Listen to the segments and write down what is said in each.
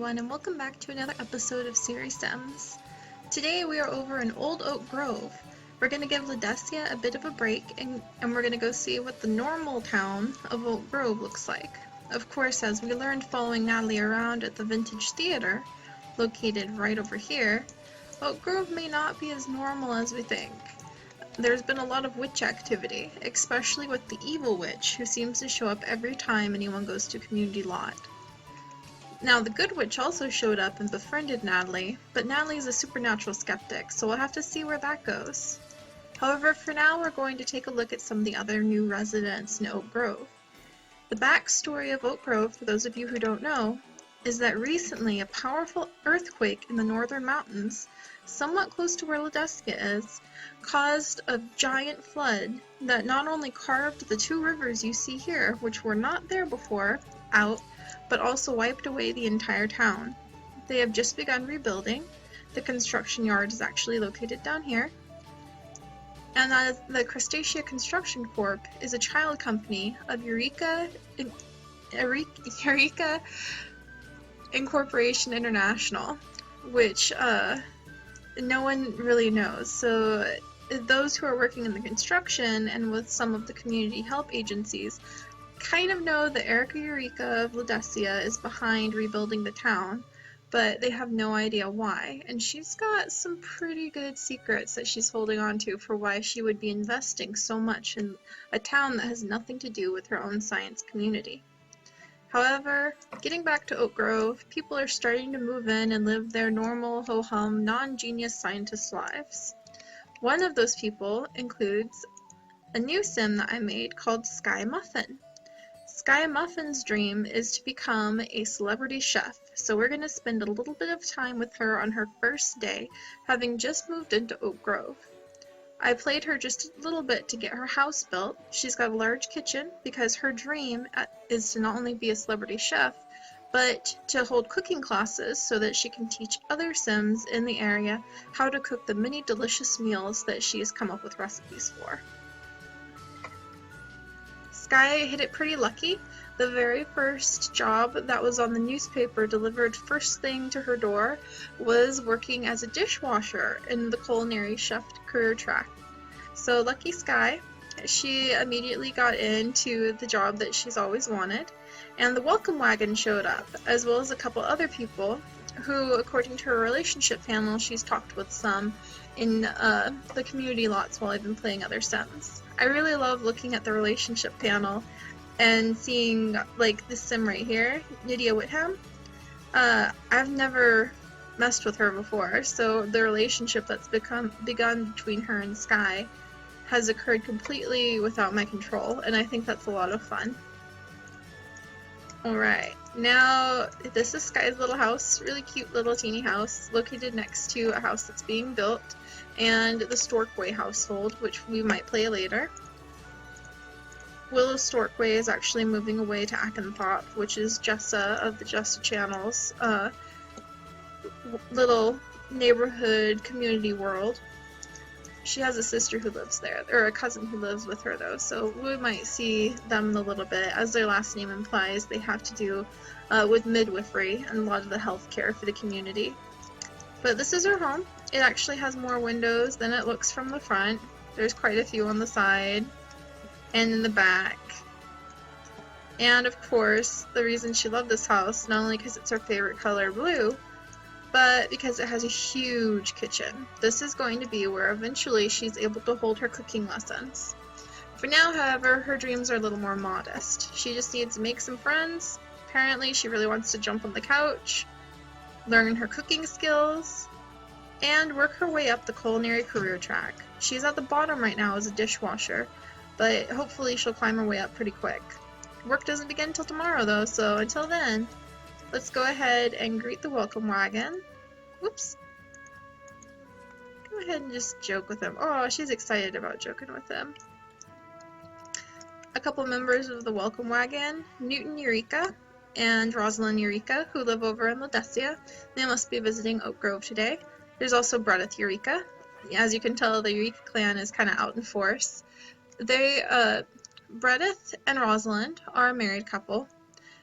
everyone, and welcome back to another episode of Seri Sims. Today we are over in Old Oak Grove. We're going to give Ledesia a bit of a break, and we're going to go see what the normal town of Oak Grove looks like. Of course, as we learned following Natalie around at the Vintage Theater, located right over here, Oak Grove may not be as normal as we think. There's been a lot of witch activity, especially with the evil witch, who seems to show up every time anyone goes to Community Lot. Now, the good witch also showed up and befriended Natalie, but Natalie's a supernatural skeptic, so we'll have to see where that goes. However, for now, we're going to take a look at some of the other new residents in Oak Grove. The backstory of Oak Grove, for those of you who don't know, is that recently a powerful earthquake in the northern mountains, somewhat close to where Ledesia is, caused a giant flood that not only carved the two rivers you see here, which were not there before, out, but also wiped away the entire town. They have just begun rebuilding. The construction yard is actually located down here. And the Crustacea Construction Corp is a child company of Eureka Incorporation International, which no one really knows. So those who are working in the construction and with some of the community help agencies kind of know that Erica Eureka of Ledesia is behind rebuilding the town, but they have no idea why. And she's got some pretty good secrets that she's holding on to for why she would be investing so much in a town that has nothing to do with her own science community. However, getting back to Oak Grove, people are starting to move in and live their normal, ho-hum, non-genius scientist lives. One of those people includes a new sim that I made called Skye Muffin. Skye Muffin's dream is to become a celebrity chef, so we're going to spend a little bit of time with her on her first day, having just moved into Oak Grove. I played her just a little bit to get her house built. She's got a large kitchen because her dream is to not only be a celebrity chef, but to hold cooking classes so that she can teach other Sims in the area how to cook the many delicious meals that she has come up with recipes for. Skye hit it pretty lucky. The very first job that was on the newspaper delivered first thing to her door was working as a dishwasher in the culinary chef career track. So lucky Skye, she immediately got into the job that she's always wanted, and the welcome wagon showed up, as well as a couple other people who, according to her relationship panel, she's talked with some in the community lots while I've been playing other Sims. I really love looking at the relationship panel and seeing, like, this sim right here, Nydia Whitham. I've never messed with her before, so the relationship that's begun between her and Skye has occurred completely without my control, and I think that's a lot of fun. Alright, now this is Skye's little house, really cute little teeny house, located next to a house that's being built, and the Storkway household, which we might play later. Willow Storkway is actually moving away to Akenthorpe, which is Jessa of the Jessa Channel's little neighborhood community world. She has a sister who lives there, or a cousin who lives with her though, so we might see them a little bit. As their last name implies, they have to do with midwifery and a lot of the health care for the community. But this is her home. It actually has more windows than it looks from the front. There's quite a few on the side and in the back. And of course, the reason she loved this house, not only because it's her favorite color, blue, but because it has a huge kitchen. This is going to be where eventually she's able to hold her cooking lessons. For now, however, her dreams are a little more modest. She just needs to make some friends. Apparently, she really wants to jump on the couch, learn her cooking skills, and work her way up the culinary career track. She's at the bottom right now as a dishwasher, but hopefully she'll climb her way up pretty quick. Work doesn't begin till tomorrow though, so until then, let's go ahead and greet the welcome wagon. Whoops. Go ahead and just joke with him. Oh, she's excited about joking with him. A couple members of the welcome wagon, Newton Eureka and Rosalind Eureka, who live over in Ledesia. They must be visiting Oak Grove today. There's also Bredith Eureka. As you can tell, the Eureka clan is kind of out in force. Bredith and Rosalind are a married couple,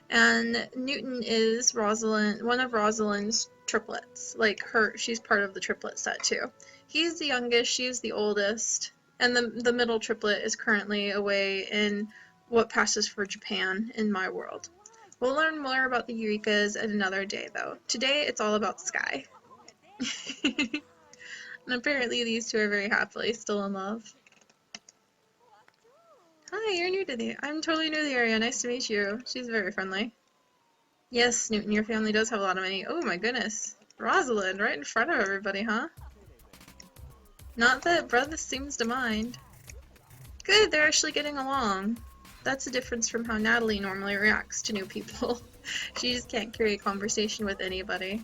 And Newton is Rosalind, one of Rosalind's triplets. Like she's part of the triplet set too. He's the youngest, she's the oldest, and the middle triplet is currently away in what passes for Japan in my world. We'll learn more about the Eureka's at another day, though. Today, it's all about Skye. And apparently these two are very happily still in love. Hi, you're new to I'm totally new to the area. Nice to meet you. She's very friendly. Yes, Newton, your family does have a lot of money. Oh my goodness. Rosalind, right in front of everybody, huh? Not that brother seems to mind. Good, they're actually getting along. That's a difference from how Natalie normally reacts to new people. She just can't carry a conversation with anybody.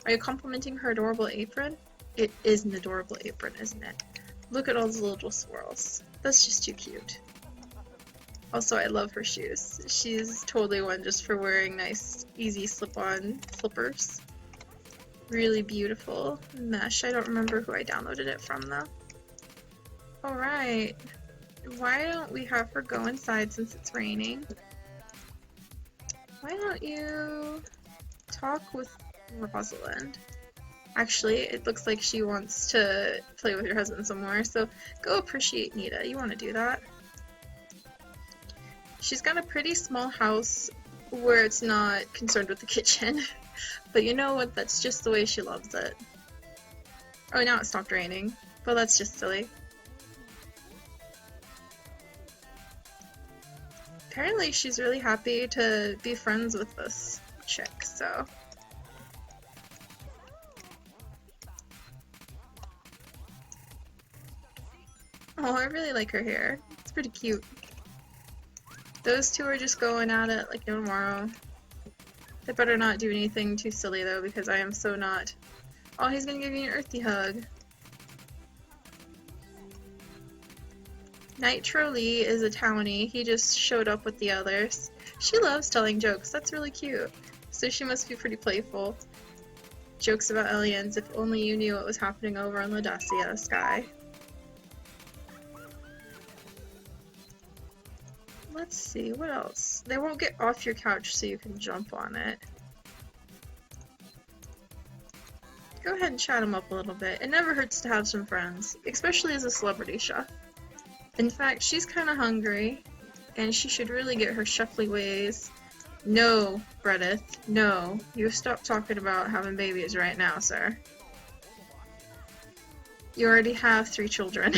Are you complimenting her adorable apron? It is an adorable apron, isn't it? Look at all those little swirls. That's just too cute. Also, I love her shoes. She's totally one just for wearing nice, easy slip-on slippers. Really beautiful mesh. I don't remember who I downloaded it from, though. Alright. Why don't we have her go inside since it's raining? Why don't you talk with Rosalind? Actually, it looks like she wants to play with your husband some more, so go appreciate Nita. You want to do that? She's got a pretty small house where it's not concerned with the kitchen. But you know what? That's just the way she loves it. Oh, now it stopped raining. But that's just silly. Apparently she's really happy to be friends with this chick, so... Oh, I really like her hair. It's pretty cute. Those two are just going at it like no tomorrow. They better not do anything too silly though, because I am so not. Oh, he's gonna give you an earthy hug. Nitro Lee is a townie. He just showed up with the others. She loves telling jokes. That's really cute. So she must be pretty playful. Jokes about aliens. If only you knew what was happening over on Ledesia, Skye. Let's see, what else? They won't get off your couch so you can jump on it. Go ahead and chat them up a little bit. It never hurts to have some friends, especially as a celebrity chef. In fact, she's kind of hungry, and she should really get her chefly ways. No, Bredith, no. You stop talking about having babies right now, sir. You already have 3 children.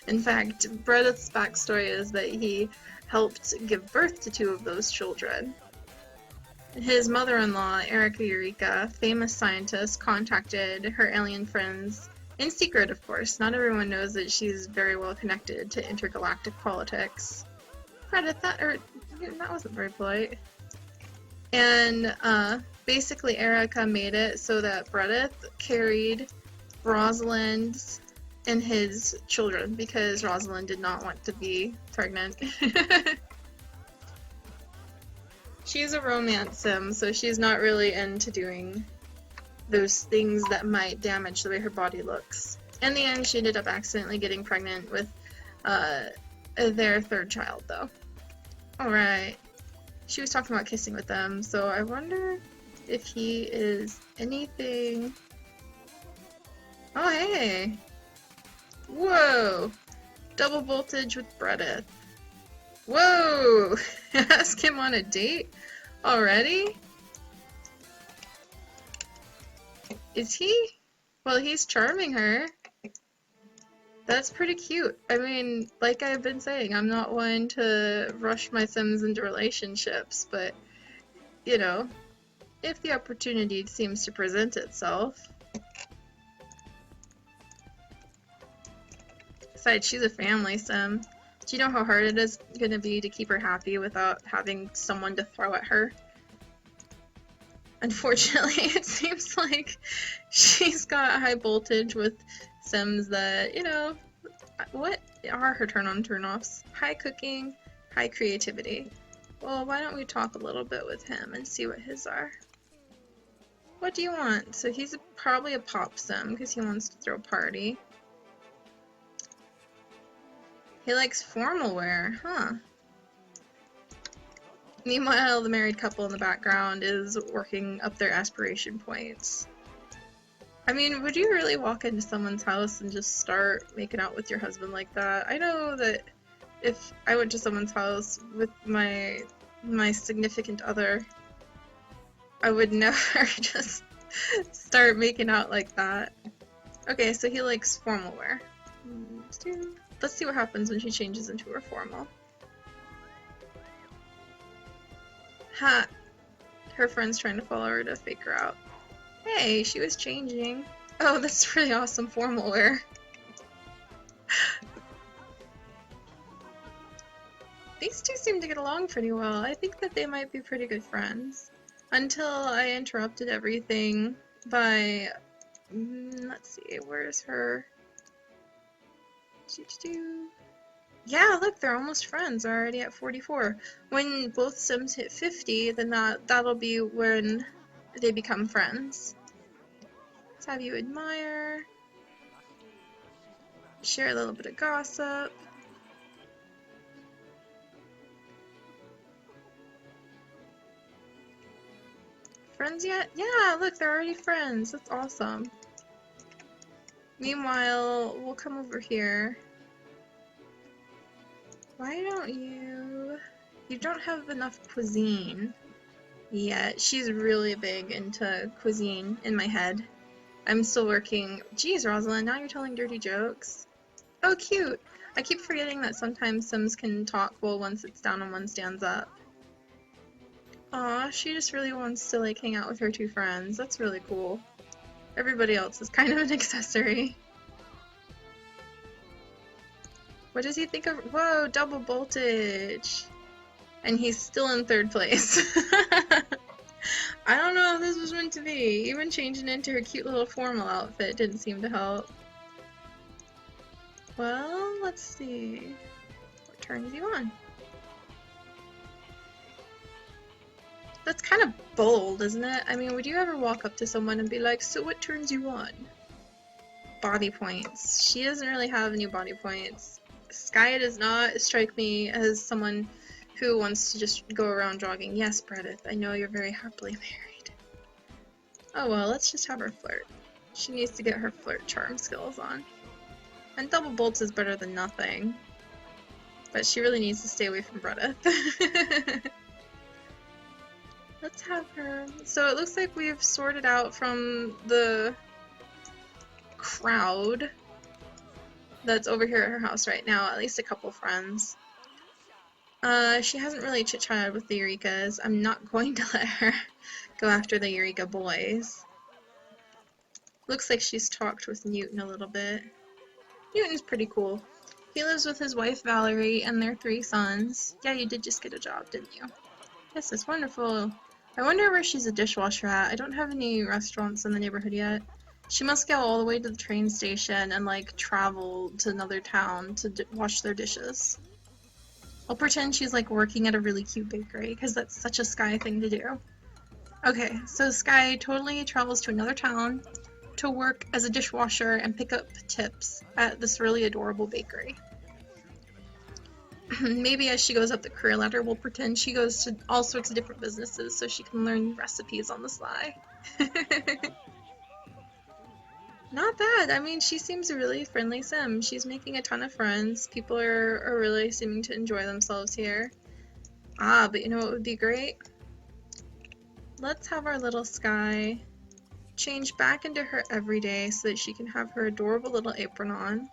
In fact, Bredith's backstory is that he helped give birth to 2 of those children. His mother-in-law, Erica Eureka, famous scientist, contacted her alien friends, in secret of course. Not everyone knows that she's very well connected to intergalactic politics. Bredith, that wasn't very polite. And basically Erica made it so that Bredith carried Rosalind's and his children, because Rosalind did not want to be pregnant. She's a romance sim, so she's not really into doing those things that might damage the way her body looks. In the end, she ended up accidentally getting pregnant with their 3rd child, though. Alright. She was talking about kissing with them, so I wonder if he is anything... Oh, hey! Whoa! Double voltage with Bredith. Whoa! Ask him on a date? Already? Is he? Well, he's charming her. That's pretty cute. I mean, like I've been saying, I'm not one to rush my Sims into relationships, but, you know, if the opportunity seems to present itself. Besides, she's a family sim. Do you know how hard it is going to be to keep her happy without having someone to throw at her? Unfortunately, it seems like she's got high voltage with Sims that, you know, what are her turn-on turn-offs? High cooking, high creativity. Well, why don't we talk a little bit with him and see what his are? What do you want? So he's probably a pop sim because he wants to throw a party. He likes formal wear, huh? Meanwhile, the married couple in the background is working up their aspiration points. I mean, would you really walk into someone's house and just start making out with your husband like that? I know that if I went to someone's house with my significant other, I would never just start making out like that. Okay, so he likes formal wear. Let's see what happens when she changes into her formal. Ha! Her friend's trying to follow her to fake her out. Hey, she was changing. Oh, that's really awesome formal wear. These two seem to get along pretty well. I think that they might be pretty good friends. Until I interrupted everything by... let's see, where's her... Yeah, look, they're almost friends. They're already at 44. When both Sims hit 50, then that'll be when they become friends. Let's have you admire. Share a little bit of gossip. Friends yet? Yeah, look, they're already friends. That's awesome. Meanwhile, we'll come over here. Why don't you... You don't have enough cuisine yet. She's really big into cuisine in my head. I'm still working... Geez, Rosalind, now you're telling dirty jokes. Oh, cute! I keep forgetting that sometimes Sims can talk while one sits down and one stands up. Aw, she just really wants to, like, hang out with her two friends. That's really cool. Everybody else is kind of an accessory. What does he think of? Whoa, double voltage! And he's still in third place. I don't know if this was meant to be. Even changing into her cute little formal outfit didn't seem to help. Well, let's see. What turns you on? That's kind of bold, isn't it? I mean, would you ever walk up to someone and be like, so what turns you on? Body points. She doesn't really have any body points. Skye does not strike me as someone who wants to just go around jogging. Yes, Bredith, I know you're very happily married. Oh well, let's just have her flirt. She needs to get her flirt charm skills on. And double bolts is better than nothing. But she really needs to stay away from Bredith. Let's have her... So it looks like we've sorted out from the crowd that's over here at her house right now, at least a couple friends. She hasn't really chit-chatted with the Eureka's. I'm not going to let her go after the Eureka boys. Looks like she's talked with Newton a little bit. Newton's pretty cool. He lives with his wife Valerie and their 3 sons. Yeah, you did just get a job, didn't you? Yes, it's wonderful. I wonder where she's a dishwasher at. I don't have any restaurants in the neighborhood yet. She must go all the way to the train station and, like, travel to another town to wash their dishes. I'll pretend she's, like, working at a really cute bakery, because that's such a Skye thing to do. Okay, so Skye totally travels to another town to work as a dishwasher and pick up tips at this really adorable bakery. Maybe as she goes up the career ladder, we'll pretend she goes to all sorts of different businesses so she can learn recipes on the sly. Not bad. I mean, she seems a really friendly sim. She's making a ton of friends. People are really seeming to enjoy themselves here. Ah, but you know what would be great? Let's have our little Skye change back into her everyday so that she can have her adorable little apron on.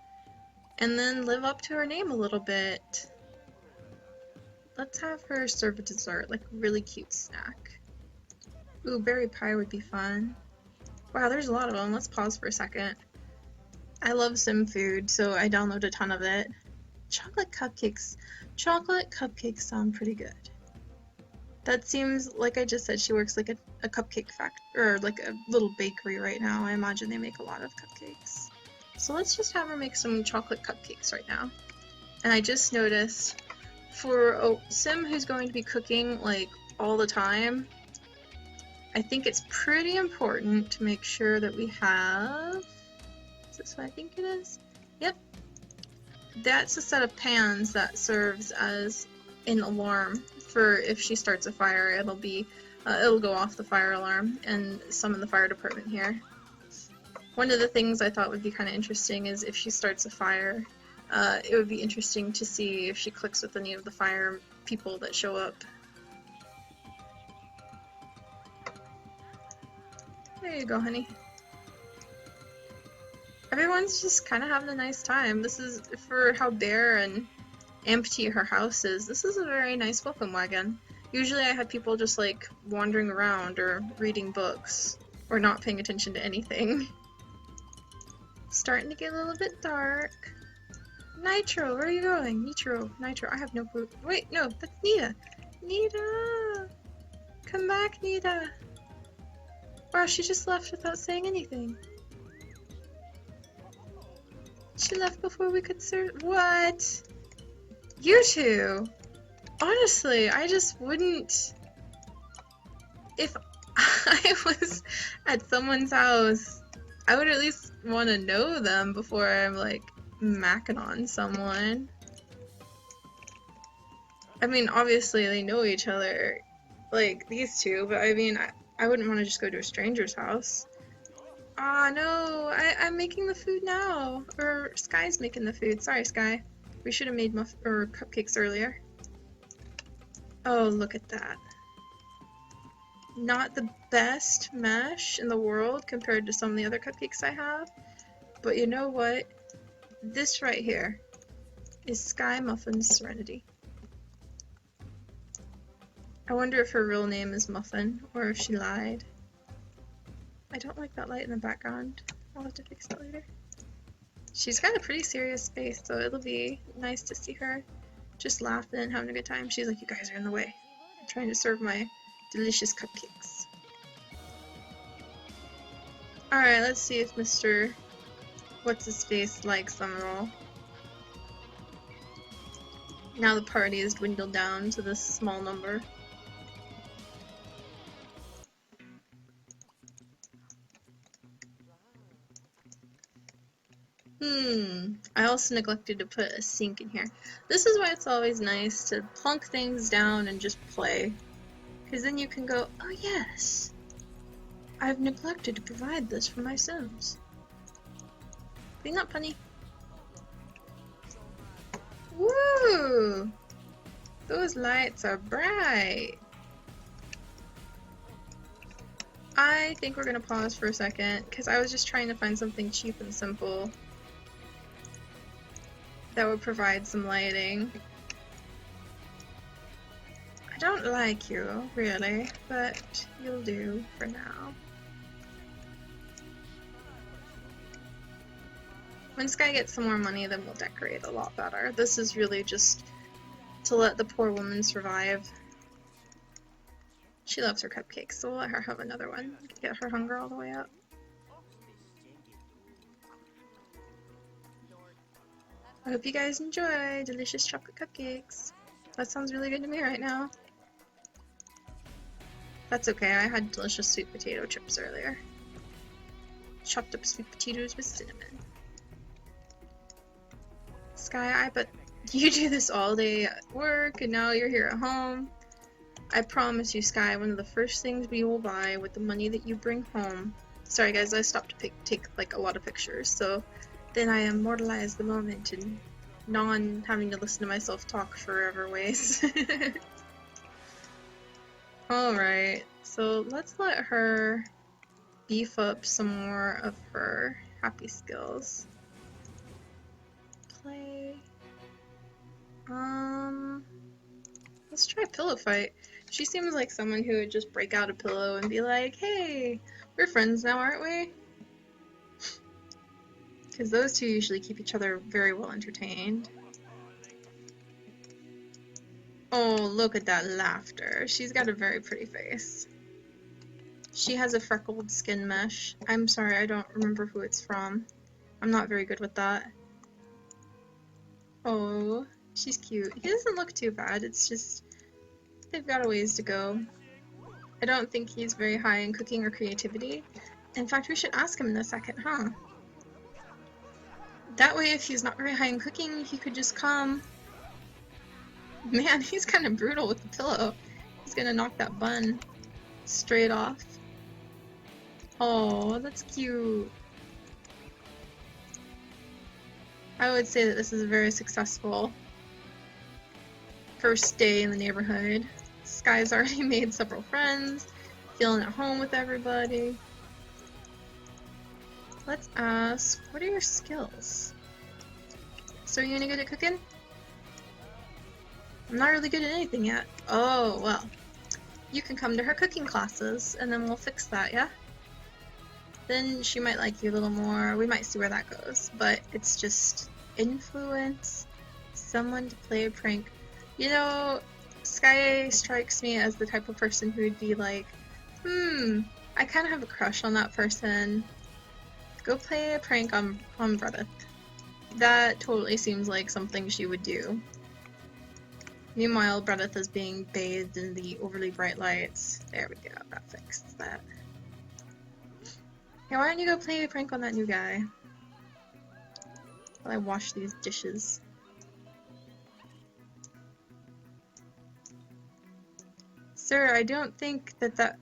And then live up to her name a little bit. Let's have her serve a dessert, like a really cute snack. Ooh, berry pie would be fun. Wow, there's a lot of them. Let's pause for a second. I love sim food, so I download a ton of it. Chocolate cupcakes. Chocolate cupcakes sound pretty good. That seems, like I just said, she works like a cupcake factory, or like a little bakery right now. I imagine they make a lot of cupcakes. So let's just have her make some chocolate cupcakes right now. And I just noticed, for a sim who's going to be cooking like all the time, I think it's pretty important to make sure that we have... Is this what I think it is? Yep. That's a set of pans that serves as an alarm for if she starts a fire, it'll go off the fire alarm and summon the fire department here. One of the things I thought would be kind of interesting is if she starts a fire, it would be interesting to see if she clicks with any of the fire people that show up. There you go, honey. Everyone's just kind of having a nice time. This is, for how bare and empty her house is, this is a very nice welcome wagon. Usually I have people just like wandering around or reading books or not paying attention to anything. Starting to get a little bit dark. Nitro, where are you going? Nitro, I have no clue. Wait, no, that's Nita. Nita! Come back, Nita! Wow, she just left without saying anything. She left before we could serve. What? You two? Honestly, I just wouldn't. If I was at someone's house, I would at least want to know them before I'm like macking on someone. I mean, obviously they know each other, like these two, but I mean, I wouldn't want to just go to a stranger's house. Ah, no, I'm making the food now. Or Skye's making the food. Sorry, Skye. We should have made cupcakes earlier. Oh, look at that. Not the best mesh in the world compared to some of the other cupcakes I have. But you know what? This right here is Skye Muffin's Serenity. I wonder if her real name is Muffin, or if she lied. I don't like that light in the background. I'll have to fix that later. She's got a pretty serious face, so it'll be nice to see her just laughing and having a good time. She's like, you guys are in the way. I'm trying to serve my delicious cupcakes. Alright, let's see if Mr. What's-his-face likes them at all. Now the party has dwindled down to this small number. I also neglected to put a sink in here. This is why it's always nice to plunk things down and just play. Because then you can go, oh yes, I've neglected to provide this for my Sims. Clean up, honey. Woo! Those lights are bright. I think we're gonna pause for a second, because I was just trying to find something cheap and simple that would provide some lighting. I don't like you, really, but you'll do for now. When Skye gets some more money, then we'll decorate a lot better. This is really just to let the poor woman survive. She loves her cupcakes, so we'll let her have another one. Get her hunger all the way up. I hope you guys enjoy delicious chocolate cupcakes. That sounds really good to me right now. That's okay, I had delicious sweet potato chips earlier. Chopped up sweet potatoes with cinnamon. Skye, I bet you do this all day at work, and now you're here at home. I promise you, Skye, one of the first things we will buy with the money that you bring home. Sorry guys, I stopped to take like a lot of pictures, so then I immortalize the moment in non-having to listen to myself talk forever ways. Alright, so let's let her beef up some more of her happy skills. Play. Let's try pillow fight. She seems like someone who would just break out a pillow and be like, hey, we're friends now, aren't we? Because those two usually keep each other very well entertained. Oh, look at that laughter. She's got a very pretty face. She has a freckled skin mesh. I'm sorry, I don't remember who it's from. I'm not very good with that. Oh, she's cute. He doesn't look too bad, it's just they've got a ways to go. I don't think he's very high in cooking or creativity. In fact, we should ask him in a second, huh? That way, if he's not very high in cooking, he could just come Man, he's kind of brutal with the pillow. He's gonna knock that bun straight off. Oh, that's cute. I would say that this is a very successful first day in the neighborhood. Skye's already made several friends, feeling at home with everybody. Let's ask, what are your skills? So are you any good at cooking? I'm not really good at anything yet. Oh, well. You can come to her cooking classes, and then we'll fix that, yeah? Then she might like you a little more. We might see where that goes. But it's just influence someone to play a prank. You know, Skye strikes me as the type of person who would be like, I kind of have a crush on that person. Go play a prank on Bretta. That totally seems like something she would do. Meanwhile, Bretta is being bathed in the overly bright lights. There we go, that fixed that. Yeah, why don't you go play a prank on that new guy? While I wash these dishes. Sir, I don't think that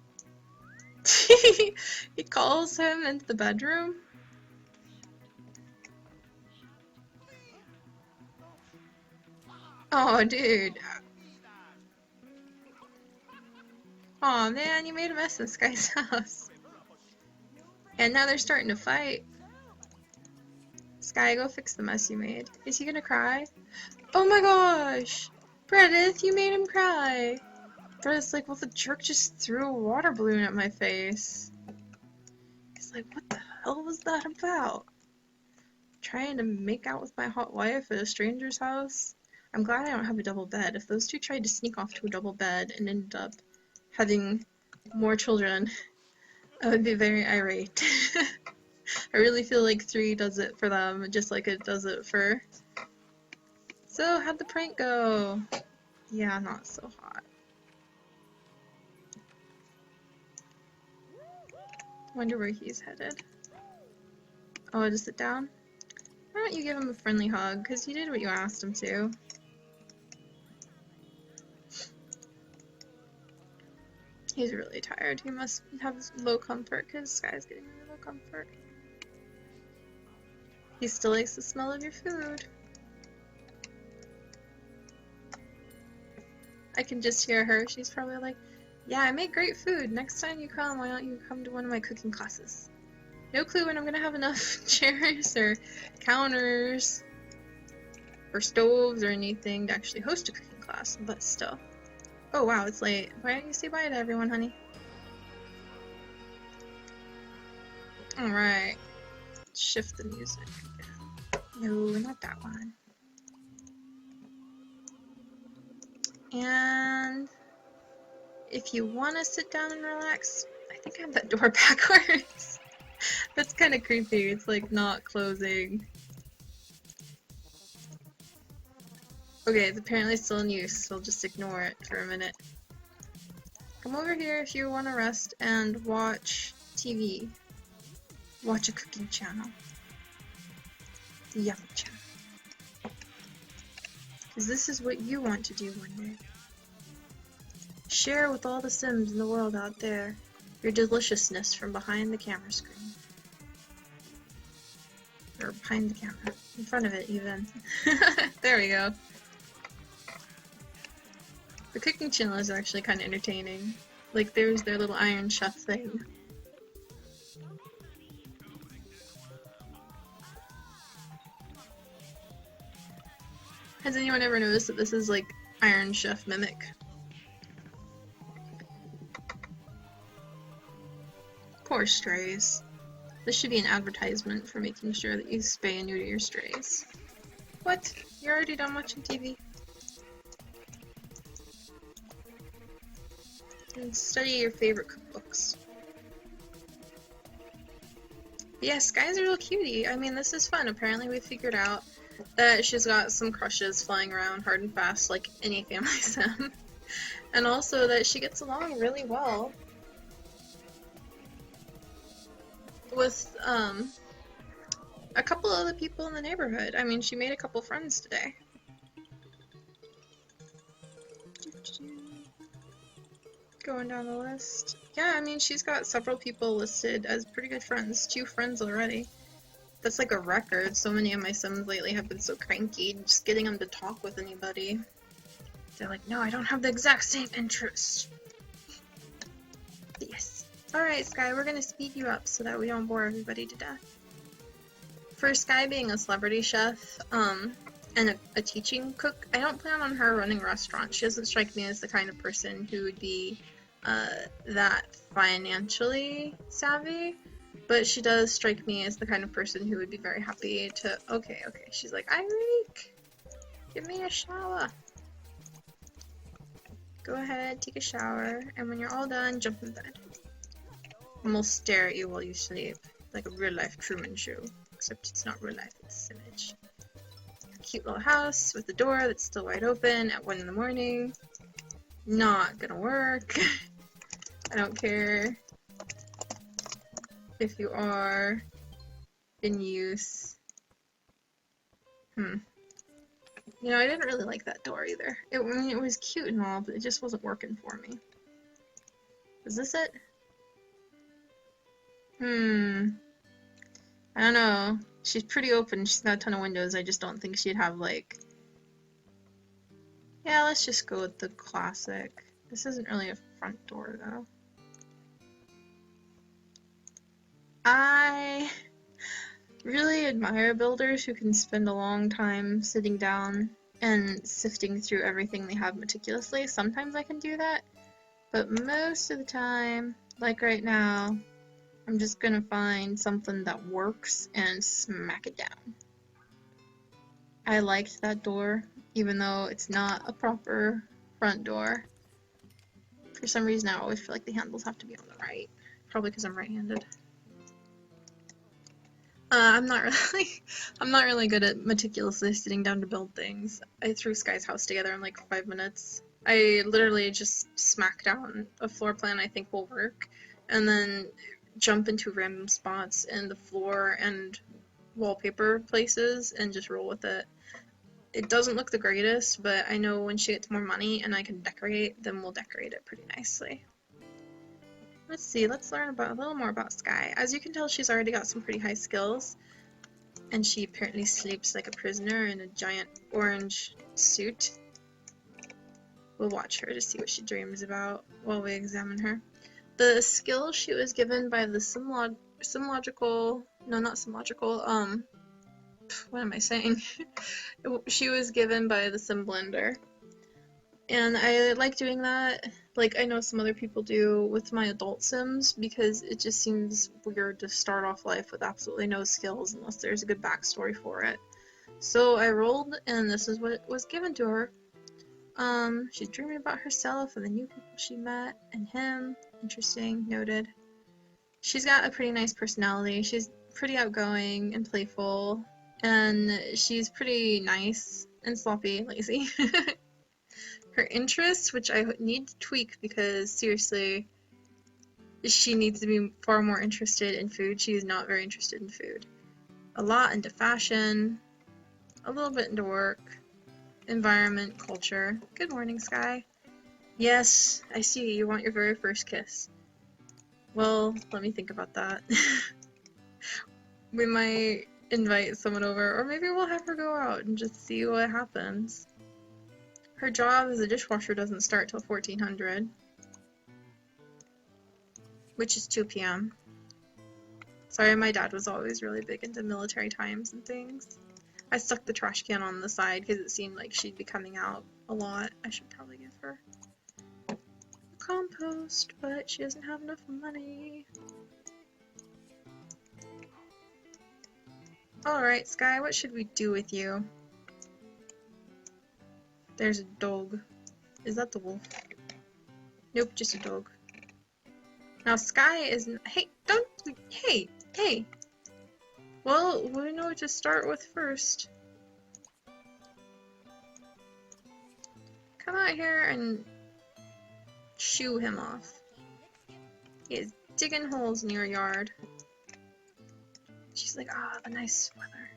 he calls him into the bedroom? Oh, dude. Aw, man, you made a mess in Skye's house. And now they're starting to fight. Skye, go fix the mess you made. Is he gonna cry? Oh my gosh! Bredith, you made him cry! Bredith's like, well, the jerk just threw a water balloon at my face. He's like, what the hell was that about? Trying to make out with my hot wife at a stranger's house? I'm glad I don't have a double bed. If those two tried to sneak off to a double bed and ended up having more children, I would be very irate. I really feel like 3 does it for them, just like it does it for... So, how'd the prank go? Yeah, not so hot. Wonder where he's headed. Oh, to sit down? Why don't you give him a friendly hug, because he did what you asked him to. He's really tired. He must have low comfort, because Skye's getting really low comfort. He still likes the smell of your food. I can just hear her. She's probably like, yeah, I make great food. Next time you come, why don't you come to one of my cooking classes? No clue when I'm gonna have enough chairs or counters or stoves or anything to actually host a cooking class, but still. Oh wow, it's late. Why don't you say bye to everyone, honey? Alright. Shift the music. No, not that one. And if you want to sit down and relax, I think I have that door backwards. That's kind of creepy. It's like not closing. Okay, it's apparently still in use, so I'll just ignore it for a minute. Come over here if you want to rest and watch TV. Watch a cooking channel. The Yummy channel. Because this is what you want to do one day. Share with all the Sims in the world out there your deliciousness from behind the camera screen. Or behind the camera. In front of it, even. There we go. The cooking channel is actually kind of entertaining. Like, there's their little Iron Chef thing. Has anyone ever noticed that this is like Iron Chef Mimic? Poor strays. This should be an advertisement for making sure that you spay and neuter your strays. What? You're already done watching TV? And study your favorite cookbooks. Yeah, Skye's a real cutie. I mean, this is fun. Apparently we figured out that she's got some crushes flying around hard and fast like any family sim. And also that she gets along really well with a couple other people in the neighborhood. I mean, she made a couple friends today. Going down the list. Yeah, I mean, she's got several people listed as pretty good friends. 2 friends already. That's like a record. So many of my Sims lately have been so cranky, just getting them to talk with anybody. They're like, no, I don't have the exact same interest. Yes. Alright, Skye, we're gonna speed you up so that we don't bore everybody to death. For Skye being a celebrity chef, and a teaching cook, I don't plan on her running a restaurant. She doesn't strike me as the kind of person who would be that financially savvy, but she does strike me as the kind of person who would be very happy to, okay, she's like, I reek! Give me a shower! Go ahead, take a shower, and when you're all done, jump in bed. And we'll stare at you while you sleep, like a real-life Truman Show. Except it's not real life, it's an image. Cute little house with the door that's still wide open at 1 in the morning. Not gonna work. I don't care if you are in use. You know, I didn't really like that door either. I mean, it was cute and all, but it just wasn't working for me. Is this it? I don't know. She's pretty open. She's got a ton of windows. I just don't think she'd have, like... Yeah, let's just go with the classic. This isn't really a front door, though. I really admire builders who can spend a long time sitting down and sifting through everything they have meticulously. Sometimes I can do that, but most of the time, like right now, I'm just gonna find something that works and smack it down. I liked that door, even though it's not a proper front door. For some reason, I always feel like the handles have to be on the right. Probably because I'm right-handed. I'm not really good at meticulously sitting down to build things. I threw Skye's house together in like 5 minutes. I literally just smack down a floor plan I think will work, and then jump into random spots in the floor and wallpaper places and just roll with it. It doesn't look the greatest, but I know when she gets more money and I can decorate, then we'll decorate it pretty nicely. Let's see, let's learn about a little more about Skye. As you can tell, she's already got some pretty high skills, and she apparently sleeps like a prisoner in a giant orange suit. We'll watch her to see what she dreams about while we examine her. The skill she was given by the what am I saying? She was given by the Sim Blender. And I like doing that, like I know some other people do with my adult Sims, because it just seems weird to start off life with absolutely no skills unless there's a good backstory for it. So I rolled, and this is what was given to her. She's dreaming about herself and the new people she met, and him. Interesting, noted. She's got a pretty nice personality. She's pretty outgoing and playful, and she's pretty nice and sloppy, lazy. Her interests, which I need to tweak because, seriously, she needs to be far more interested in food. She is not very interested in food. A lot into fashion, a little bit into work, environment, culture. Good morning, Skye. Yes, I see. You want your very first kiss. Well, let me think about that. We might invite someone over, or maybe we'll have her go out and just see what happens. Her job as a dishwasher doesn't start till 1400, which is 2 p.m. Sorry, my dad was always really big into military times and things. I stuck the trash can on the side because it seemed like she'd be coming out a lot. I should probably give her compost, but she doesn't have enough money. Alright, Skye, what should we do with you? There's a dog. Is that the wolf? Nope, just a dog. Now Skye is... Hey, don't... Hey! Well, we know what to start with first. Come out here and shoo him off. He is digging holes in your yard. She's like, ah, the nice weather.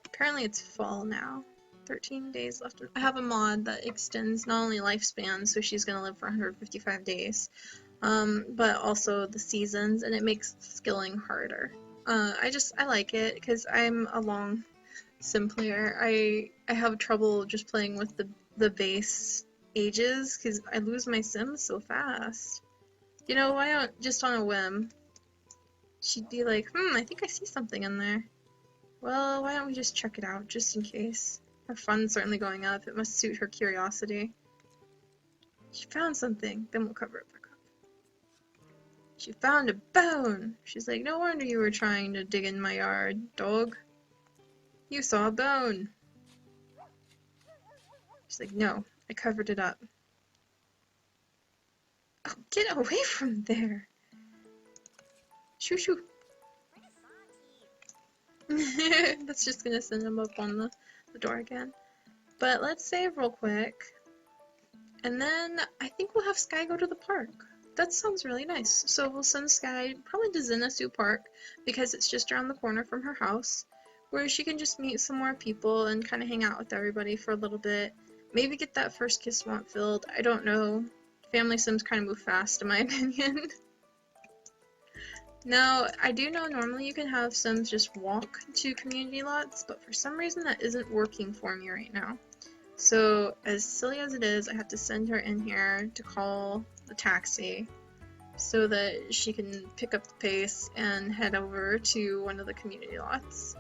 Apparently it's fall now. 13 days left. I have a mod that extends not only lifespan, so she's gonna live for 155 days, but also the seasons, and it makes skilling harder. I like it because I'm a long sim player. I have trouble just playing with the base ages because I lose my sims so fast. You know, why not just on a whim? She'd be like, I think I see something in there. Well, why don't we just check it out, just in case? Her fun's certainly going up. It must suit her curiosity. She found something. Then we'll cover it back up. She found a bone! She's like, no wonder you were trying to dig in my yard, dog. You saw a bone. She's like, no, I covered it up. Oh, get away from there! Shoo shoo. That's just gonna send him up on the door again. But let's save real quick. And then I think we'll have Skye go to the park. That sounds really nice. So we'll send Skye probably to Zenitsu Park because it's just around the corner from her house, where she can just meet some more people and kind of hang out with everybody for a little bit. Maybe get that first kiss want filled. I don't know. Family Sims kind of move fast in my opinion. Now, I do know normally you can have Sims just walk to community lots, but for some reason that isn't working for me right now. So, as silly as it is, I have to send her in here to call the taxi so that she can pick up the pace and head over to one of the community lots.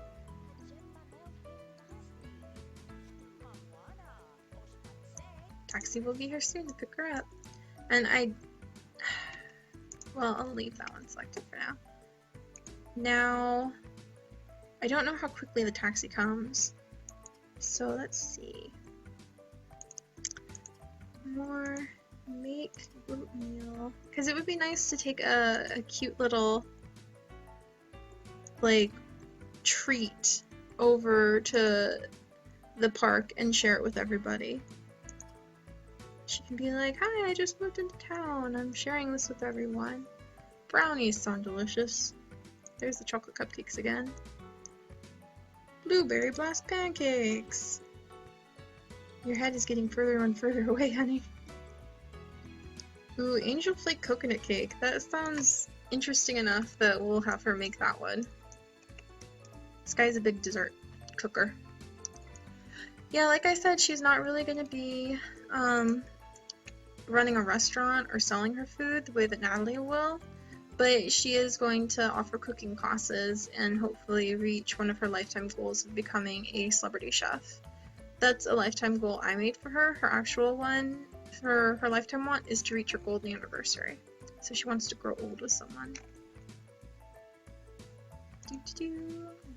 Taxi will be here soon to pick her up. And well, I'll leave that one selected for now. Now, I don't know how quickly the taxi comes. So let's see. More make oatmeal. Because it would be nice to take a cute little, like, treat over to the park and share it with everybody. She can be like, hi, I just moved into town. I'm sharing this with everyone. Brownies sound delicious. There's the chocolate cupcakes again. Blueberry blast pancakes. Your head is getting further and further away, honey. Ooh, angel flake coconut cake. That sounds interesting enough that we'll have her make that one. Skye's a big dessert cooker. Yeah, like I said, she's not really going to be running a restaurant or selling her food the way that Natalie will, but she is going to offer cooking classes and hopefully reach one of her lifetime goals of becoming a celebrity chef. That's a lifetime goal I made for her. Her actual one for her lifetime want is to reach her golden anniversary. So she wants to grow old with someone.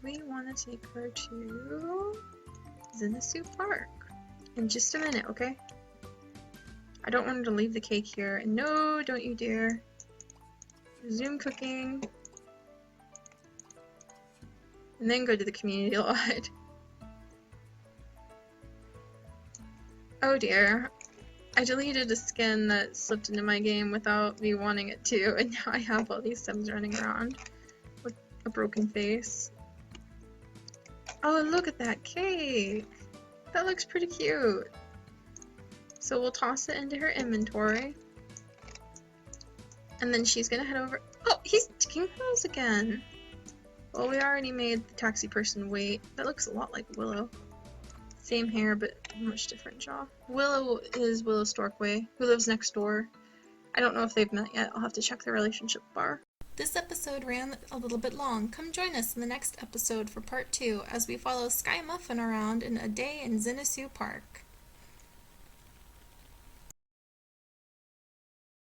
We want to take her to Zenitsu Park in just a minute, okay? I don't want her to leave the cake here. And no, don't you dare. Resume cooking. And then go to the community lot. Oh dear. I deleted a skin that slipped into my game without me wanting it to, and now I have all these Sims running around with a broken face. Oh, look at that cake! That looks pretty cute. So we'll toss it into her inventory. And then she's gonna head over. Oh, he's digging holes again! Well, we already made the taxi person wait. That looks a lot like Willow. Same hair, but much different jaw. Willow is Willow Storkway, who lives next door. I don't know if they've met yet. I'll have to check their relationship bar. This episode ran a little bit long. Come join us in the next episode for part 2 as we follow Skye Muffin around in a day in Zenitsu Park.